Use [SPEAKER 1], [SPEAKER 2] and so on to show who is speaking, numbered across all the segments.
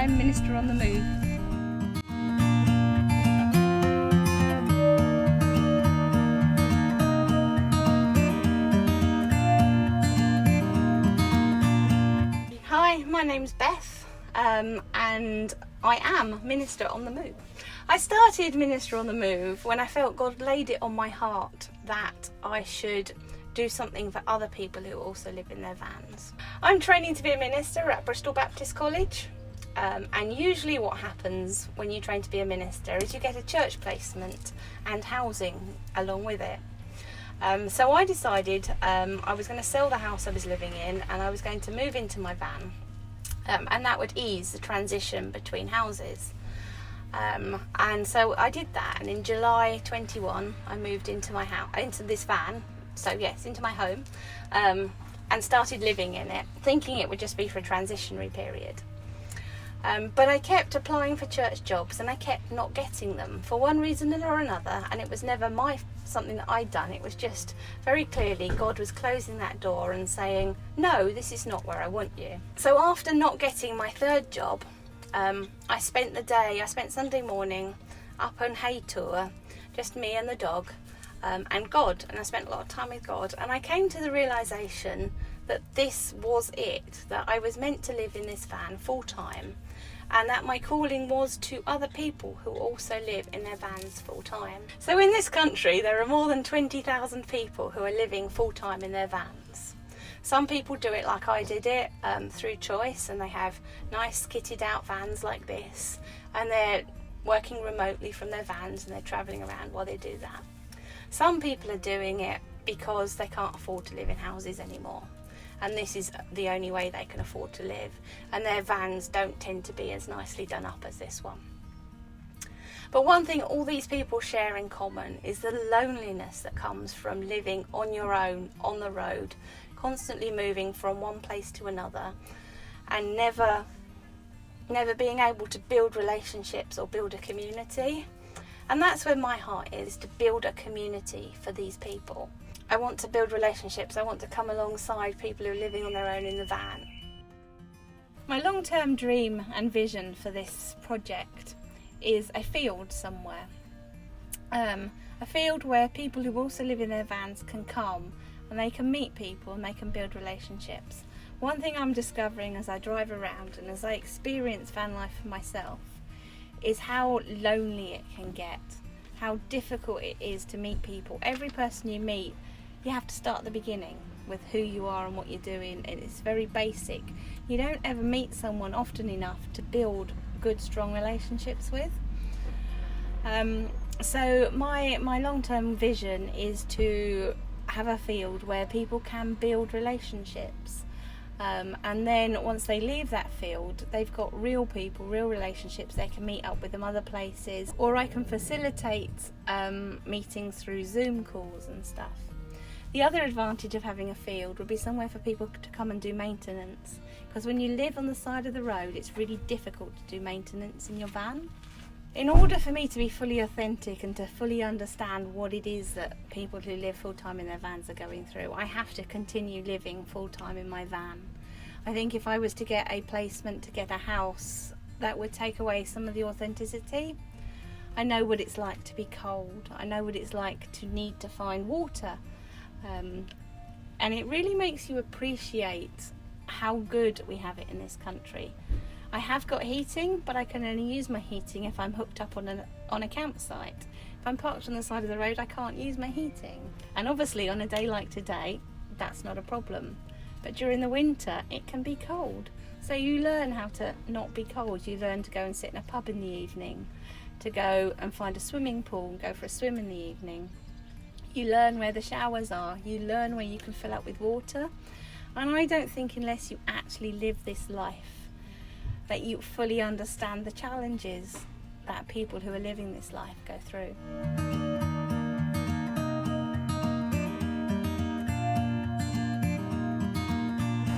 [SPEAKER 1] I'm Minister on the Move. Hi, my name's Beth, and I am Minister on the Move. I started Minister on the Move when I felt God laid it on my heart that I should do something for other people who also live in their vans. I'm training to be a minister at Bristol Baptist College, and usually what happens when you train to be a minister is you get a church placement and housing along with it. So I decided I was going to sell the house I was living in and I was going to move into my van, and that would ease the transition between houses. And so I did that, and in July 21 I moved into my house, into this van, so yes, into my home, and started living in it, thinking it would just be for a transitionary period. But I kept applying for church jobs and I kept not getting them for one reason or another, and it was never something that I'd done. It was just very clearly God was closing that door and saying, no, this is not where I want you. So after not getting my third job, I spent Sunday morning up on hay tour, just me and the dog, and God, and I spent a lot of time with God, and I came to the realisation that this was it, that I was meant to live in this van full time, and that my calling was to other people who also live in their vans full time. So in this country there are more than 20,000 people who are living full time in their vans. Some people do it like I did it, through choice, and they have nice kitted out vans like this, and they're working remotely from their vans and they're travelling around while they do that. Some people are doing it because they can't afford to live in houses anymore, and this is the only way they can afford to live, and their vans don't tend to be as nicely done up as this one. But one thing all these people share in common is the loneliness that comes from living on your own, on the road, constantly moving from one place to another, and never being able to build relationships or build a community. And that's where my heart is, to build a community for these people. I want to build relationships. I want to come alongside people who are living on their own in the van. My long-term dream and vision for this project is a field somewhere. A field where people who also live in their vans can come and they can meet people and they can build relationships. One thing I'm discovering as I drive around and as I experience van life for myself is how lonely it can get, how difficult it is to meet people. Every person you meet, you have to start at the beginning with who you are and what you're doing, and it's very basic. You don't ever meet someone often enough to build good, strong relationships with. So my long-term vision is to have a field where people can build relationships, and then once they leave that field, they've got real people, real relationships. They can meet up with them other places, or I can facilitate meetings through Zoom calls and stuff. The other advantage of having a field would be somewhere for people to come and do maintenance, because when you live on the side of the road, it's really difficult to do maintenance in your van. In order for me to be fully authentic and to fully understand what it is that people who live full-time in their vans are going through, I have to continue living full-time in my van. I think if I was to get a placement, to get a house, that would take away some of the authenticity. I know what it's like to be cold. I know what it's like to need to find water. And it really makes you appreciate how good we have it in this country. I have got heating, but I can only use my heating if I'm hooked up on a campsite. If I'm parked on the side of the road, I can't use my heating. And obviously on a day like today, that's not a problem. But during the winter, it can be cold. So you learn how to not be cold. You learn to go and sit in a pub in the evening, to go and find a swimming pool and go for a swim in the evening. You learn where the showers are. You learn where you can fill up with water. And I don't think unless you actually live this life that you fully understand the challenges that people who are living this life go through.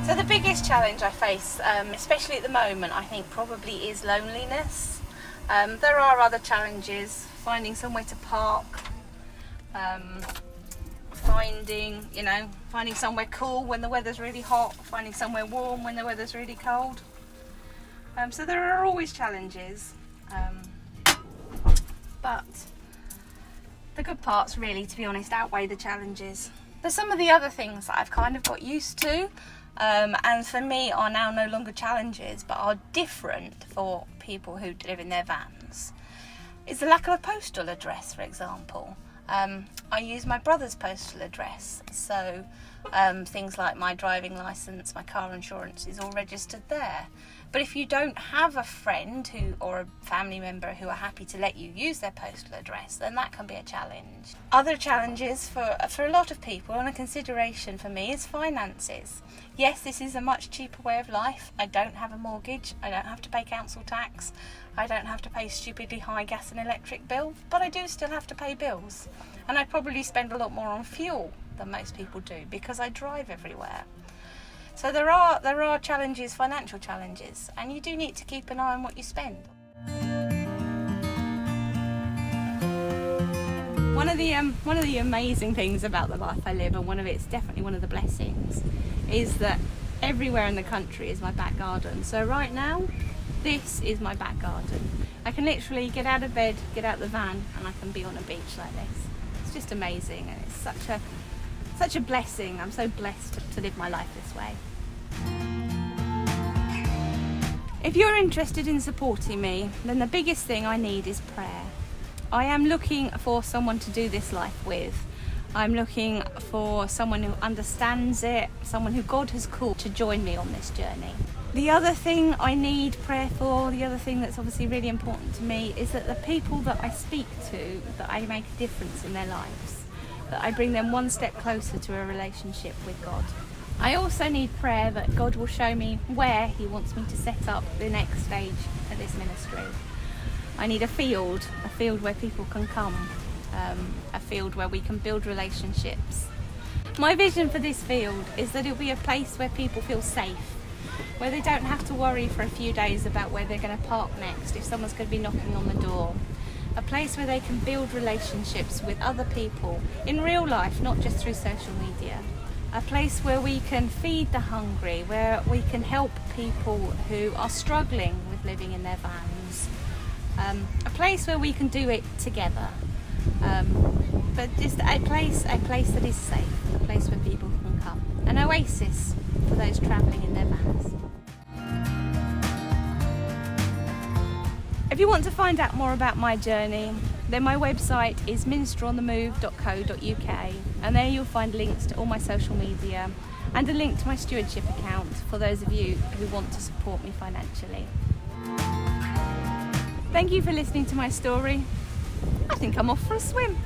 [SPEAKER 1] So the biggest challenge I face, especially at the moment, I think probably is loneliness. There are other challenges, finding somewhere to park, finding somewhere cool when the weather's really hot, finding somewhere warm when the weather's really cold. So there are always challenges, but the good parts really, to be honest, outweigh the challenges. There's some of the other things that I've kind of got used to, and for me are now no longer challenges but are different for people who live in their vans. It's the lack of a postal address, for example. I use my brother's postal address, so things like my driving licence, my car insurance is all registered there. But if you don't have a friend or a family member who are happy to let you use their postal address, then that can be a challenge. Other challenges for a lot of people, and a consideration for me, is finances. Yes, this is a much cheaper way of life. I don't have a mortgage, I don't have to pay council tax, I don't have to pay stupidly high gas and electric bill, but I do still have to pay bills. And I probably spend a lot more on fuel than most people do because I drive everywhere. So there are challenges, financial challenges, and you do need to keep an eye on what you spend. One of the amazing things about the life I live, and it's definitely one of the blessings, is that everywhere in the country is my back garden. So right now, this is my back garden. I can literally get out of bed, get out the van, and I can be on a beach like this. It's just amazing, and it's such a blessing. I'm so blessed to live my life this way. If you're interested in supporting me, then the biggest thing I need is prayer. I am looking for someone to do this life with. I'm looking for someone who understands it, someone who God has called to join me on this journey. The other thing I need prayer for, the other thing that's obviously really important to me, is that the people that I speak to, that I make a difference in their lives, that I bring them one step closer to a relationship with God. I also need prayer that God will show me where He wants me to set up the next stage of this ministry. I need a field where people can come, a field where we can build relationships. My vision for this field is that it'll be a place where people feel safe, where they don't have to worry for a few days about where they're going to park next, if someone's going to be knocking on the door. A place where they can build relationships with other people in real life, not just through social media. A place where we can feed the hungry, where we can help people who are struggling with living in their vans. A place where we can do it together. But just a place that is safe, a place where people can come. An oasis for those travelling in their vans. If you want to find out more about my journey, then my website is ministeronthemove.co.uk, and there you'll find links to all my social media and a link to my stewardship account for those of you who want to support me financially. Thank you for listening to my story. I think I'm off for a swim.